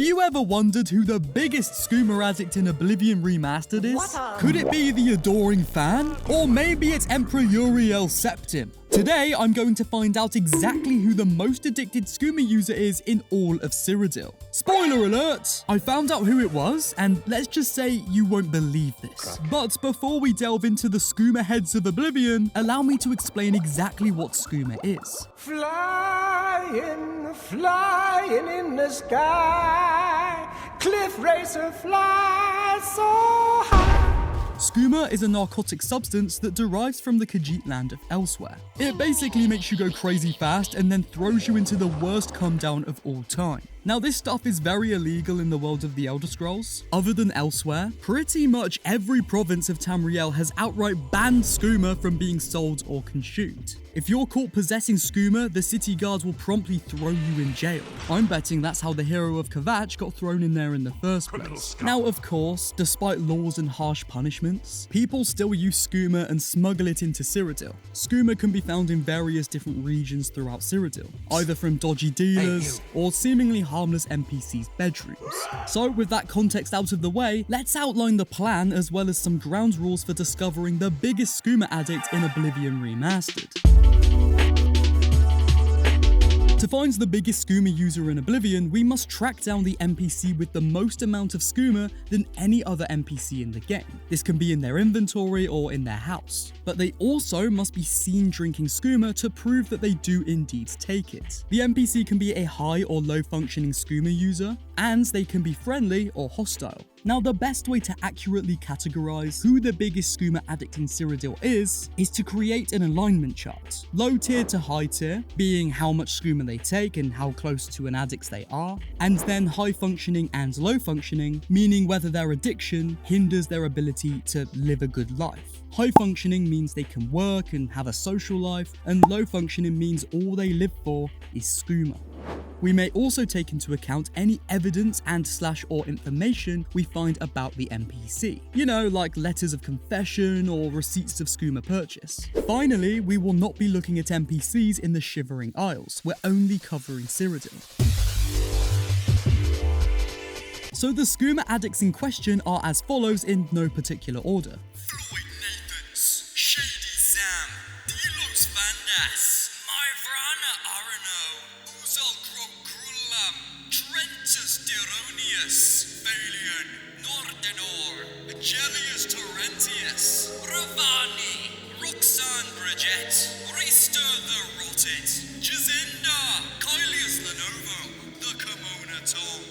you ever wondered who the biggest Skooma addict in Oblivion Remastered is? Could it be the adoring fan? Or maybe it's Emperor Uriel Septim? Today, I'm going to find out exactly who the most addicted Skooma user is in all of Cyrodiil. Spoiler alert! I found out who it was, and let's just say you won't believe this. But before we delve into the Skooma heads of Oblivion, allow me to explain exactly what Skooma is. Flying, flying in the sky, cliff racer fly so high. Skooma is a narcotic substance that derives from the Khajiit land of Elsewhere. It basically makes you go crazy fast and then throws you into the worst come down of all time. Now, this stuff is very illegal in the world of the Elder Scrolls. Other than Elsewhere, pretty much every province of Tamriel has outright banned Skooma from being sold or consumed. If you're caught possessing Skooma, the city guards will promptly throw you in jail. I'm betting that's how the hero of Kvatch got thrown in there in the first place. Now, of course, despite laws and harsh punishments, people still use Skooma and smuggle it into Cyrodiil. Skooma can be found in various different regions throughout Cyrodiil, either from dodgy dealers or seemingly harmless NPCs' bedrooms. So with that context out of the way, let's outline the plan as well as some ground rules for discovering the biggest Skooma addict in Oblivion Remastered. To find the biggest Skooma user in Oblivion, we must track down the NPC with the most amount of Skooma than any other NPC in the game. This can be in their inventory or in their house. But they also must be seen drinking Skooma to prove that they do indeed take it. The NPC can be a high or low functioning Skooma user, and they can be friendly or hostile. Now, the best way to accurately categorize who the biggest Skooma addict in Cyrodiil is to create an alignment chart. Low tier to high tier, being how much Skooma they take and how close to an addict they are, and then high functioning and low functioning, meaning whether their addiction hinders their ability to live a good life. High functioning means they can work and have a social life, and low functioning means all they live for is Skooma. We may also take into account any evidence and/or information we find about the NPC. You know, like letters of confession or receipts of Skooma purchase. Finally, we will not be looking at NPCs in the Shivering Isles. We're only covering Cyrodiil. So the Skooma addicts in question are as follows in no particular order. Floyd Nathans, Shady Sam, Delos Fandas, Myvrana Uzul, Trenus Duronius, Faelian, Nordinor, Gellius Terentius, Bridget, Risto the Rotted, Jazinda, Kylius Lonavo, the Comonna Tong.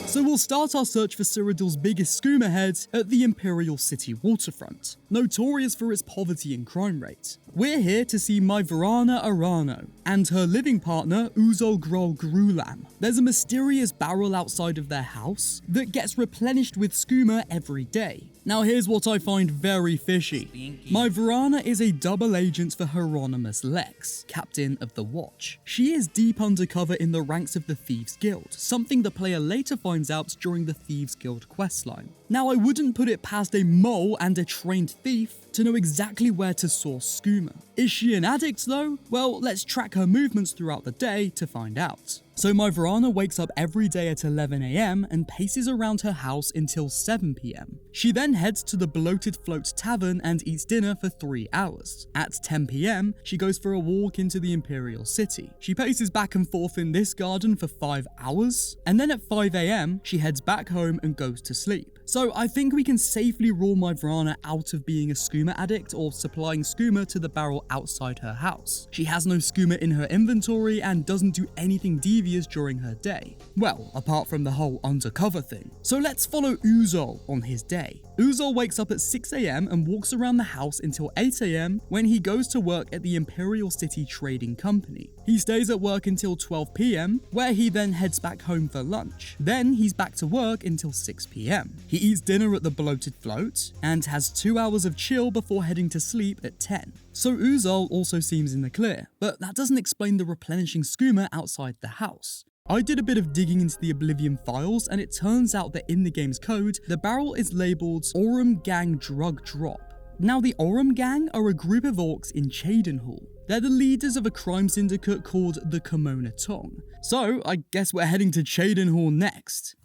So we'll start our search for Cyrodiil's biggest Skooma head at the Imperial City waterfront, notorious for its poverty and crime rate. We're here to see Myvrana Uzul and her living partner Uzul Grulam. There's a mysterious barrel outside of their house that gets replenished with Skooma every day. Now here's what I find very fishy. Myvrana is a double agent for Hieronymus Lex, captain of the Watch. She is deep undercover in the ranks of the Thieves Guild, something the player later finds out during the Thieves Guild questline. Now I wouldn't put it past a mole and a trained thief to know exactly where to source Skooma. Is she an addict though? Well, let's track her movements throughout the day to find out. So Myvrana wakes up every day at 11 AM and paces around her house until 7 PM. She then heads to the Bloated Float Tavern and eats dinner for 3 hours. At 10 PM, she goes for a walk into the Imperial City. She paces back and forth in this garden for 5 hours, and then at 5 AM, she heads back home and goes to sleep. So I think we can safely rule Myvrana out of being a Skooma addict or supplying Skooma to the barrel outside her house. She has no Skooma in her inventory and doesn't do anything devious during her day. Well, apart from the whole undercover thing. So let's follow Uzul on his day. Uzul wakes up at 6 AM and walks around the house until 8 AM when he goes to work at the Imperial City Trading Company. He stays at work until 12 PM, where he then heads back home for lunch. Then he's back to work until 6 PM. He eats dinner at the Bloated Float and has 2 hours of chill before heading to sleep at 10. So Uzul also seems in the clear, but that doesn't explain the replenishing Skooma outside the house. I did a bit of digging into the Oblivion files, and it turns out that in the game's code, the barrel is labelled Aurum Gang Drug Drop. Now, the Aurum Gang are a group of orcs in Cheydinhal. They're the leaders of a crime syndicate called the Comonna Tong. So, I guess we're heading to Cyrodiil next.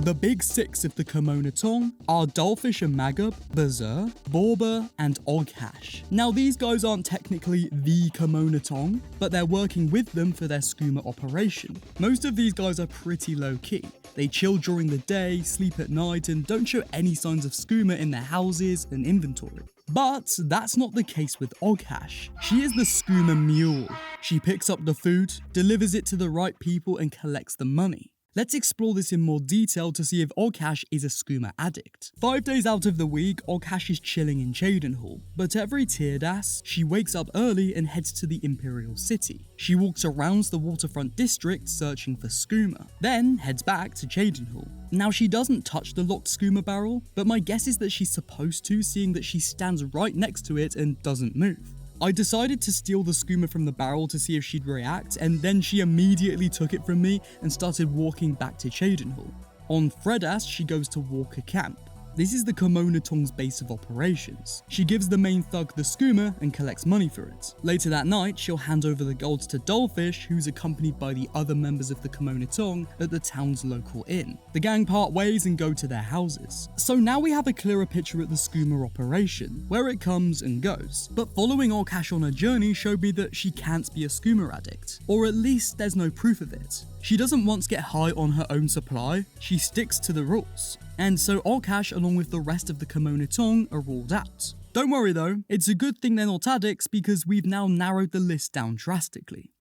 The big six of the Comonna Tong are Dolphish and Magab, Bazur, Borba, and Oghash. Now these guys aren't technically the Comonna Tong, but they're working with them for their skooma operation. Most of these guys are pretty low-key. They chill during the day, sleep at night, and don't show any signs of skooma in their houses and inventory. But that's not the case with Oghash. She is the skooma mule. She picks up the food, delivers it to the right people, and collects the money. Let's explore this in more detail to see if Oghash is a skooma addict. 5 days out of the week, Oghash is chilling in Cyrodiil, but every Tirdas, she wakes up early and heads to the Imperial City. She walks around the waterfront district searching for skooma, then heads back to Cyrodiil. Now she doesn't touch the locked skooma barrel, but my guess is that she's supposed to, seeing that she stands right next to it and doesn't move. I decided to steal the skooma from the barrel to see if she'd react, and then she immediately took it from me and started walking back to Cyrodiil. On Fredas, she goes to Walker Camp. This is the Comonna Tong's base of operations. She gives the main thug the skooma and collects money for it. Later that night, she'll hand over the gold to Dolphish, who's accompanied by the other members of the Comonna Tong at the town's local inn. The gang part ways and go to their houses. So now we have a clearer picture at the skooma operation, where it comes and goes. But following Oghash on her journey showed me that she can't be a skooma addict, or at least there's no proof of it. She doesn't once get high on her own supply, she sticks to the rules. And so Oghash along with the rest of the Comonna Tong are ruled out. Don't worry though, it's a good thing they're not addicts because we've now narrowed the list down drastically.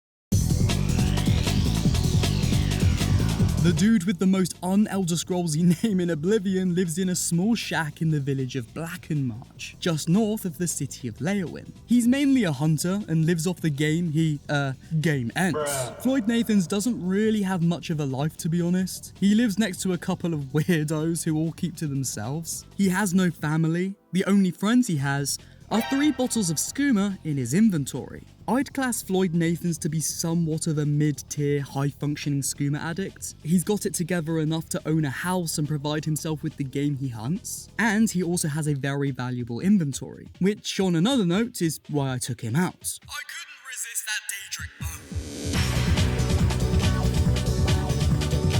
The dude with the most un-Elder Scrollsy name in Oblivion lives in a small shack in the village of Blackenmarch, just north of the city of Leowin. He's mainly a hunter and lives off the game game ends. Floyd Nathans doesn't really have much of a life, to be honest. He lives next to a couple of weirdos who all keep to themselves. He has no family. The only friends he has are 3 bottles of skooma in his inventory. I'd class Floyd Nathans to be somewhat of a mid-tier, high-functioning skooma addict. He's got it together enough to own a house and provide himself with the game he hunts, and he also has a very valuable inventory, which on another note is why I took him out. I couldn't resist that Daedric bow.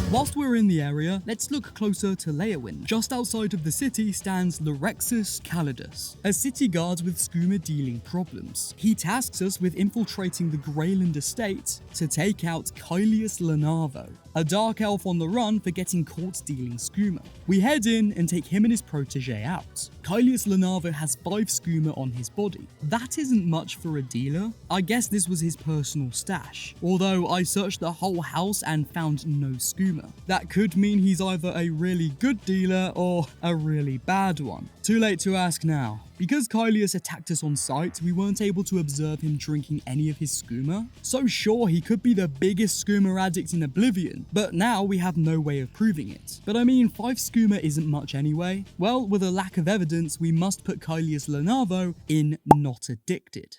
Whilst we're in the area, let's look closer to Leowin. Just outside of the city stands Lorexus Calidus, a city guard with skooma dealing problems. He tasks us with infiltrating the Greyland estate to take out Kylius Lonavo, a dark elf on the run for getting caught dealing skooma. We head in and take him and his protege out. Kylius Lonavo has 5 skooma on his body. That isn't much for a dealer. I guess this was his personal stash, although I searched the whole house and found no skooma. That could mean he's either a really good dealer or a really bad one. Too late to ask now. Because Kylius attacked us on sight, we weren't able to observe him drinking any of his skooma. So sure, he could be the biggest skooma addict in Oblivion, but now we have no way of proving it. But I mean, 5 skooma isn't much anyway. Well, with a lack of evidence, we must put Kylius Lonavo in not addicted.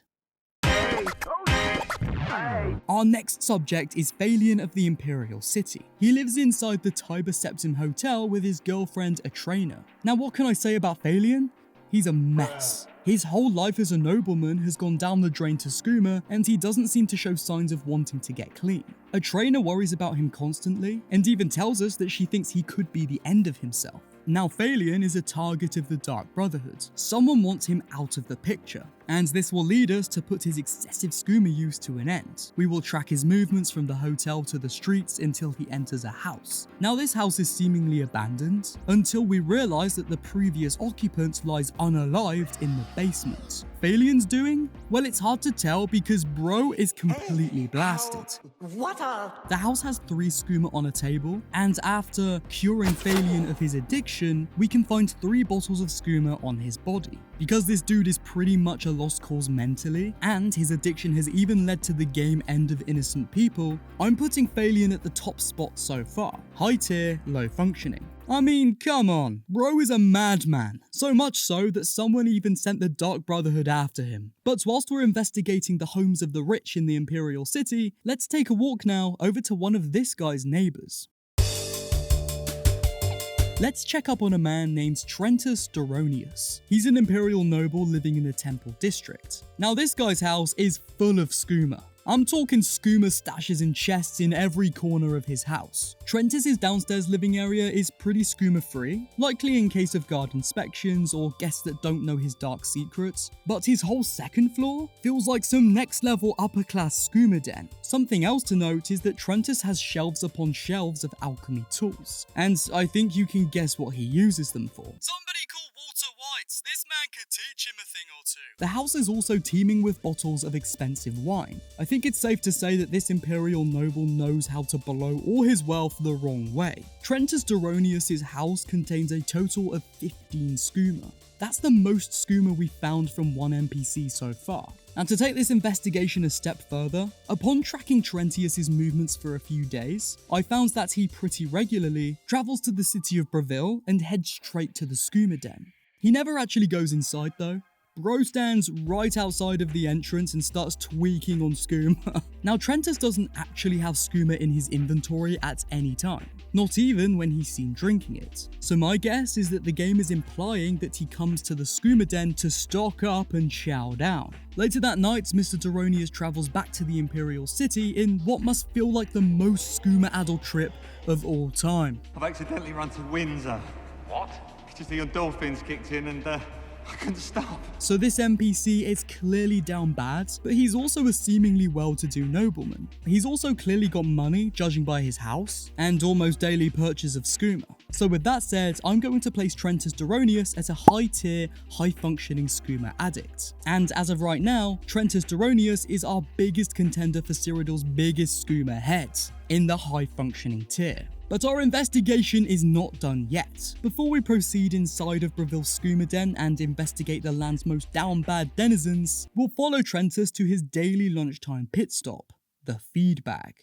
Our next subject is Faelian of the Imperial City. He lives inside the Tiber Septim Hotel with his girlfriend Atrena. Now what can I say about Faelian? He's a mess. His whole life as a nobleman has gone down the drain to skooma, and he doesn't seem to show signs of wanting to get clean. Atrena worries about him constantly, and even tells us that she thinks he could be the end of himself. Now Faelian is a target of the Dark Brotherhood. Someone wants him out of the picture, and this will lead us to put his excessive skooma use to an end. We will track his movements from the hotel to the streets until he enters a house. Now this house is seemingly abandoned, until we realise that the previous occupant lies unalived in the basement. Faelian's doing? Well, it's hard to tell because bro is completely blasted. The house has 3 skooma on a table, and after curing Faelian of his addiction, we can find 3 bottles of skooma on his body. Because this dude is pretty much a lost cause mentally, and his addiction has even led to the game end of innocent people, I'm putting Faelian at the top spot so far. High tier, low functioning. I mean, come on, bro is a madman. So much so that someone even sent the Dark Brotherhood after him. But whilst we're investigating the homes of the rich in the Imperial City, let's take a walk now over to one of this guy's neighbours. Let's check up on a man named Trenus Duronius. He's an imperial noble living in the temple district. Now this guy's house is full of skooma. I'm talking skooma stashes and chests in every corner of his house. Trentus's downstairs living area is pretty skooma free, likely in case of guard inspections or guests that don't know his dark secrets, but his whole second floor feels like some next level upper class skooma den. Something else to note is that Trentus has shelves upon shelves of alchemy tools, and I think you can guess what he uses them for. Somebody call Walter White. This man could teach him a thing or two. The house is also teeming with bottles of expensive wine. I think it's safe to say that this imperial noble knows how to blow all his wealth the wrong way. Trenus Duronius' house contains a total of 15 skooma. That's the most skooma we've found from one NPC so far. And to take this investigation a step further, upon tracking Terentius' movements for a few days, I found that he pretty regularly travels to the city of Breville and heads straight to the Skooma Den. He never actually goes inside though. Bro stands right outside of the entrance and starts tweaking on skooma. Now Trentus doesn't actually have skooma in his inventory at any time, not even when he's seen drinking it. So my guess is that the game is implying that he comes to the Skooma Den to stock up and chow down. Later that night, Mr. Duronius travels back to the Imperial City in what must feel like the most skooma-addled trip of all time. I've accidentally run to Windsor. What? It's just the endorphins kicked in and I couldn't stop. So this NPC is clearly down bad, but he's also a seemingly well-to-do nobleman. He's also clearly got money, judging by his house, and almost daily purchase of skooma. So with that said, I'm going to place Trenus Duronius as a high-tier, high-functioning skooma addict. And as of right now, Trenus Duronius is our biggest contender for Cyrodiil's biggest skooma head, in the high-functioning tier. But our investigation is not done yet. Before we proceed inside of Breville's Skooma Den and investigate the land's most down bad denizens, we'll follow Trentus to his daily lunchtime pit stop, the feed bag.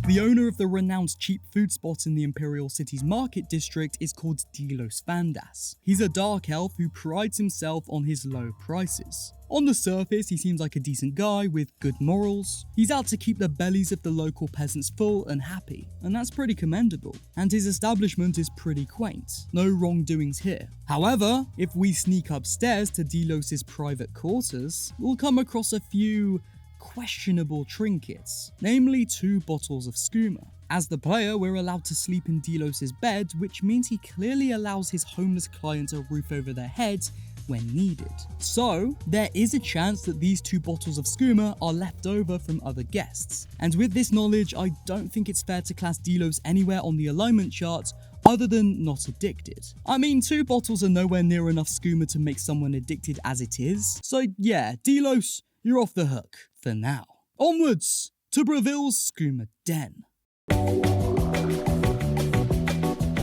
The owner of the renowned cheap food spot in the Imperial City's market district is called Delos Fandas. He's a dark elf who prides himself on his low prices. On the surface, he seems like a decent guy with good morals. He's out to keep the bellies of the local peasants full and happy, and that's pretty commendable. And his establishment is pretty quaint. No wrongdoings here. However, if we sneak upstairs to Delos' private quarters, we'll come across a few questionable trinkets, namely 2 bottles of skooma. As the player, we're allowed to sleep in Delos' bed, which means he clearly allows his homeless clients a roof over their heads when needed. So, there is a chance that these 2 bottles of skooma are left over from other guests. And with this knowledge, I don't think it's fair to class Delos anywhere on the alignment chart other than not addicted. I mean, 2 bottles are nowhere near enough skooma to make someone addicted as it is. So yeah, Delos, you're off the hook for now. Onwards to Breville's Skooma Den.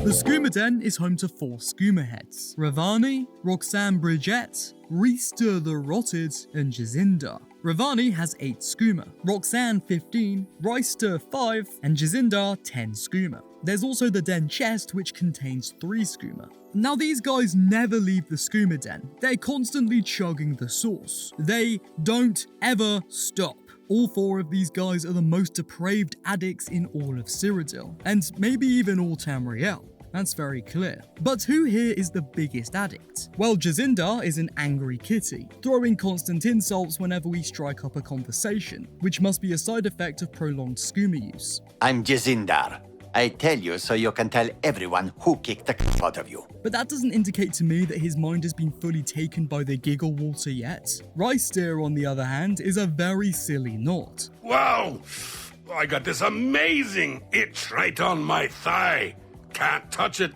The Skooma Den is home to 4 skooma heads: Ravani, Roxanne Bridget, Reister the Rotted, and Jacinda. Ravani has 8 skooma, Roxanne 15, Reister 5, and Jacinda 10 skooma. There's also the den chest, which contains 3 skooma. Now these guys never leave the Skooma Den. They're constantly chugging the sauce. They don't ever stop. All 4 of these guys are the most depraved addicts in all of Cyrodiil, and maybe even all Tamriel. That's very clear. But who here is the biggest addict? Well, Jacinda is an angry kitty, throwing constant insults whenever we strike up a conversation, which must be a side effect of prolonged skooma use. I'm Jacinda. I tell you so you can tell everyone who kicked the crap out of you. But that doesn't indicate to me that his mind has been fully taken by the giggle water yet. Reister, on the other hand, is a very silly Nord. Wow! I got this amazing itch right on my thigh. Can't touch it.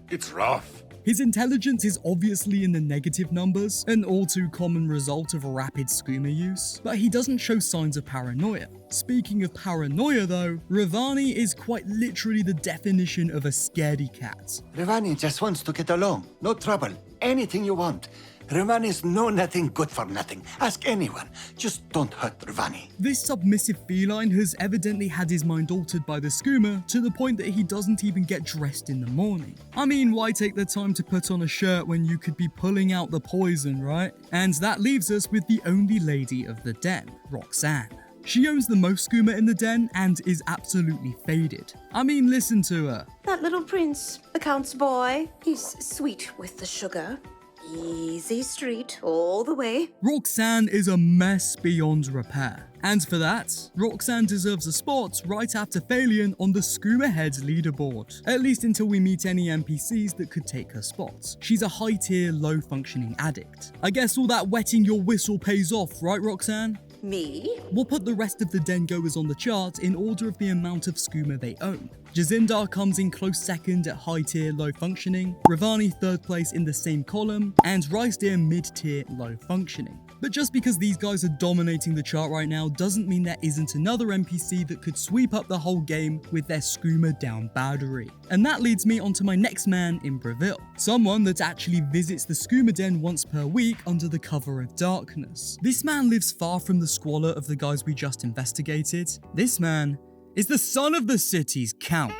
It's rough. His intelligence is obviously in the negative numbers, an all too common result of rapid skooma use, but he doesn't show signs of paranoia. Speaking of paranoia though, Ravani is quite literally the definition of a scaredy cat. Ravani just wants to get along. No trouble. Anything you want. Ravani's know nothing, good for nothing. Ask anyone. Just don't hurt Ravani. This submissive feline has evidently had his mind altered by the skooma to the point that he doesn't even get dressed in the morning. I mean, why take the time to put on a shirt when you could be pulling out the poison, right? And that leaves us with the only lady of the den, Roxanne. She owns the most skooma in the den and is absolutely faded. I mean, listen to her. That little prince, the Count's boy, he's sweet with the sugar. Easy street all the way. Roxanne is a mess beyond repair. And for that, Roxanne deserves a spot right after Faelian on the Skooma Heads leaderboard. At least until we meet any NPCs that could take her spot. She's a high-tier, low-functioning addict. I guess all that wetting your whistle pays off, right, Roxanne? Me? We'll put the rest of the den goers on the chart in order of the amount of skooma they own. Jazindar comes in close second at high tier low functioning, Ravani third place in the same column, and Rysdeer mid tier low functioning. But just because these guys are dominating the chart right now doesn't mean there isn't another NPC that could sweep up the whole game with their skooma down battery. And that leads me onto my next man in Breville, someone that actually visits the Skooma Den once per week under the cover of darkness. This man lives far from the squalor of the guys we just investigated. This man is the son of the city's count.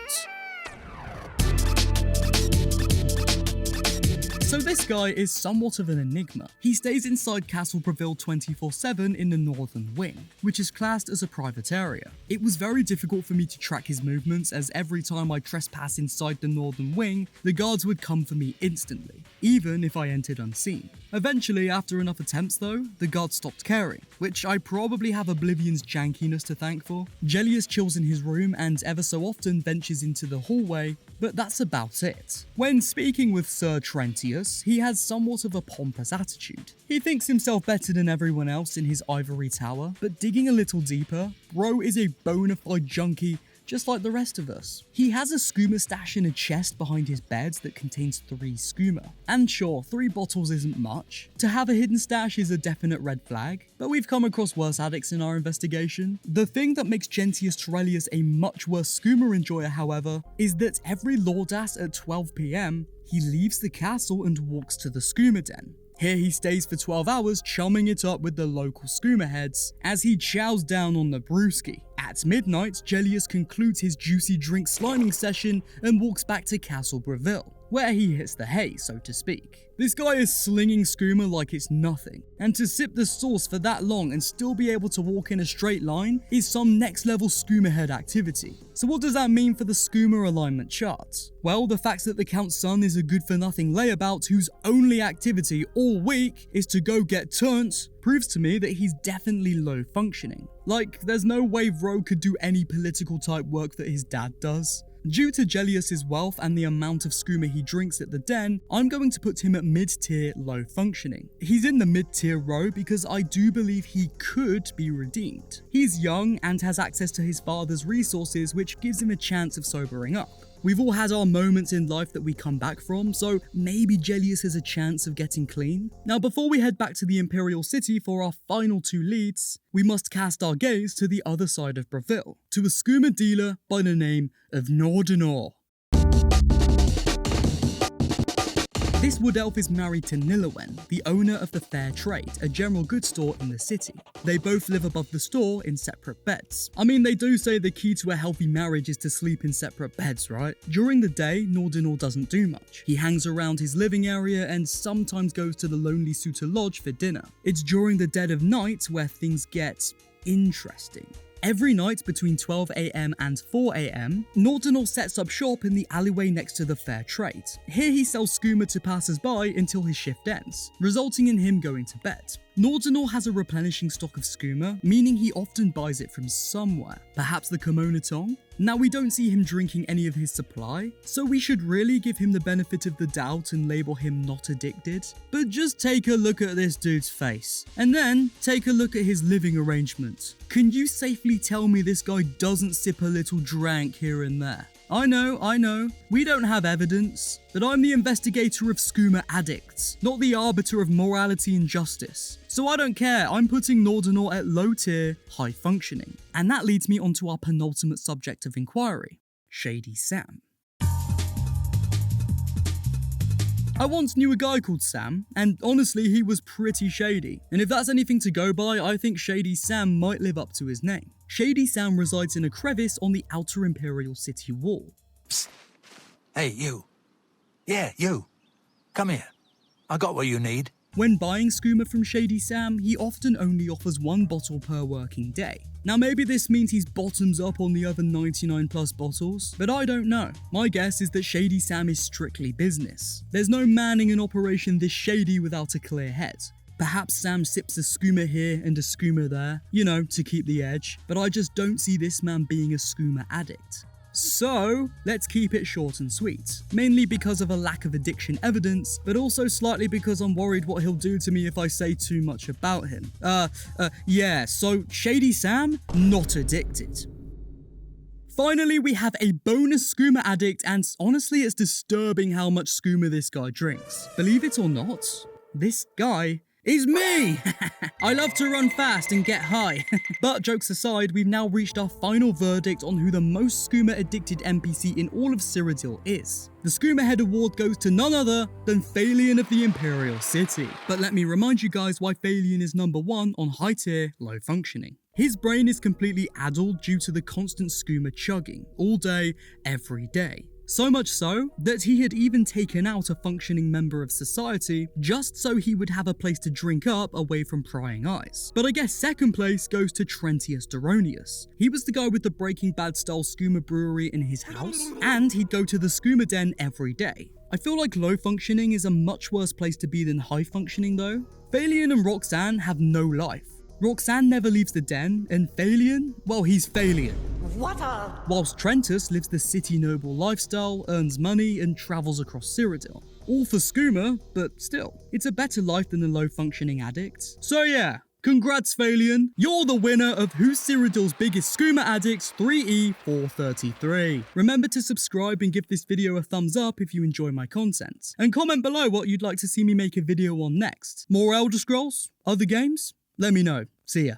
So this guy is somewhat of an enigma. He stays inside Castle Breville 24/7 in the northern wing, which is classed as a private area. It was very difficult for me to track his movements, as every time I trespass inside the northern wing, the guards would come for me instantly, even if I entered unseen. Eventually, after enough attempts though, the guards stopped caring, which I probably have Oblivion's jankiness to thank for. Gellius chills in his room and ever so often ventures into the hallway, but that's about it. When speaking with Sir Terentius, he has somewhat of a pompous attitude. He thinks himself better than everyone else in his ivory tower, but digging a little deeper, bro is a bona fide junkie just like the rest of us. He has a skooma stash in a chest behind his bed that contains 3 skooma. And sure, 3 bottles isn't much. To have a hidden stash is a definite red flag, but we've come across worse addicts in our investigation. The thing that makes Gentius Terelius a much worse skooma enjoyer, however, is that every Lordas at 12 PM, he leaves the castle and walks to the Skooma Den. Here he stays for 12 hours chumming it up with the local skooma heads as he chows down on the brewski. At midnight, Gellius concludes his juicy drink sliming session and walks back to Castle Breville, where he hits the hay, so to speak. This guy is slinging skooma like it's nothing, and to sip the sauce for that long and still be able to walk in a straight line is some next level skooma head activity. So what does that mean for the skooma alignment chart? Well, the fact that the Count's son is a good for nothing layabout whose only activity all week is to go get turnt proves to me that he's definitely low functioning. Like, there's no way Ro could do any political type work that his dad does. Due to Gellius's wealth and the amount of skooma he drinks at the den, I'm going to put him at mid-tier low functioning. He's in the mid-tier row because I do believe he could be redeemed. He's young and has access to his father's resources, which gives him a chance of sobering up. We've all had our moments in life that we come back from, so maybe Gellius has a chance of getting clean. Now, before we head back to the Imperial City for our final 2 leads, we must cast our gaze to the other side of Breville, to a skooma dealer by the name of Nordinor. This wood elf is married to Nilowen, the owner of the Fair Trade, a general goods store in the city. They both live above the store in separate beds. I mean, they do say the key to a healthy marriage is to sleep in separate beds, right? During the day, Nordinor doesn't do much. He hangs around his living area and sometimes goes to the Lonely Suitor Lodge for dinner. It's during the dead of night where things get interesting. Every night between 12 AM and 4 AM, Nordinor sets up shop in the alleyway next to the Fair Trade. Here he sells skooma to passers-by until his shift ends, resulting in him going to bed. Nordinor has a replenishing stock of skooma, meaning he often buys it from somewhere, perhaps the Comonna Tong? Now, we don't see him drinking any of his supply, so we should really give him the benefit of the doubt and label him not addicted. But just take a look at this dude's face, and then take a look at his living arrangement. Can you safely tell me this guy doesn't sip a little drank here and there? I know, we don't have evidence, but I'm the investigator of skooma addicts, not the arbiter of morality and justice. So I don't care, I'm putting Nordinor at low tier, high functioning. And that leads me onto our penultimate subject of inquiry, Shady Sam. I once knew a guy called Sam, and honestly he was pretty shady. And if that's anything to go by, I think Shady Sam might live up to his name. Shady Sam resides in a crevice on the outer Imperial City wall. Psst. Hey, you. Yeah, you. Come here. I got what you need. When buying skooma from Shady Sam, he often only offers 1 bottle per working day. Now maybe this means he's bottoms up on the other 99 plus bottles, but I don't know. My guess is that Shady Sam is strictly business. There's no manning an operation this shady without a clear head. Perhaps Sam sips a skooma here and a skooma there, you know, to keep the edge, but I just don't see this man being a skooma addict. So, let's keep it short and sweet. Mainly because of a lack of addiction evidence, but also slightly because I'm worried what he'll do to me if I say too much about him. Yeah, so Shady Sam, not addicted. Finally, we have a bonus skooma addict, and honestly, it's disturbing how much skooma this guy drinks. Believe it or not, this guy is me! I love to run fast and get high. But jokes aside, we've now reached our final verdict on who the most skooma addicted NPC in all of Cyrodiil is. The Skooma Head Award goes to none other than Faelian of the Imperial City. But let me remind you guys why Faelian is number 1 on high tier, low functioning. His brain is completely addled due to the constant skooma chugging, all day, every day. So much so that he had even taken out a functioning member of society just so he would have a place to drink up away from prying eyes. But I guess second place goes to Trenus Duronius. He was the guy with the Breaking Bad style skooma brewery in his house, and he'd go to the Skooma Den every day. I feel like low functioning is a much worse place to be than high functioning though. Faelian and Roxanne have no life. Roxanne never leaves the den, and Faelian, well, he's Faelian. Whilst Trentus lives the city noble lifestyle, earns money, and travels across Cyrodiil. All for skooma, but still, it's a better life than a low-functioning addict. So yeah, congrats Faelian, you're the winner of Who's Cyrodiil's Biggest Skooma Addicts 3E433. Remember to subscribe and give this video a thumbs up if you enjoy my content. And comment below what you'd like to see me make a video on next. More Elder Scrolls? Other games? Let me know. See ya.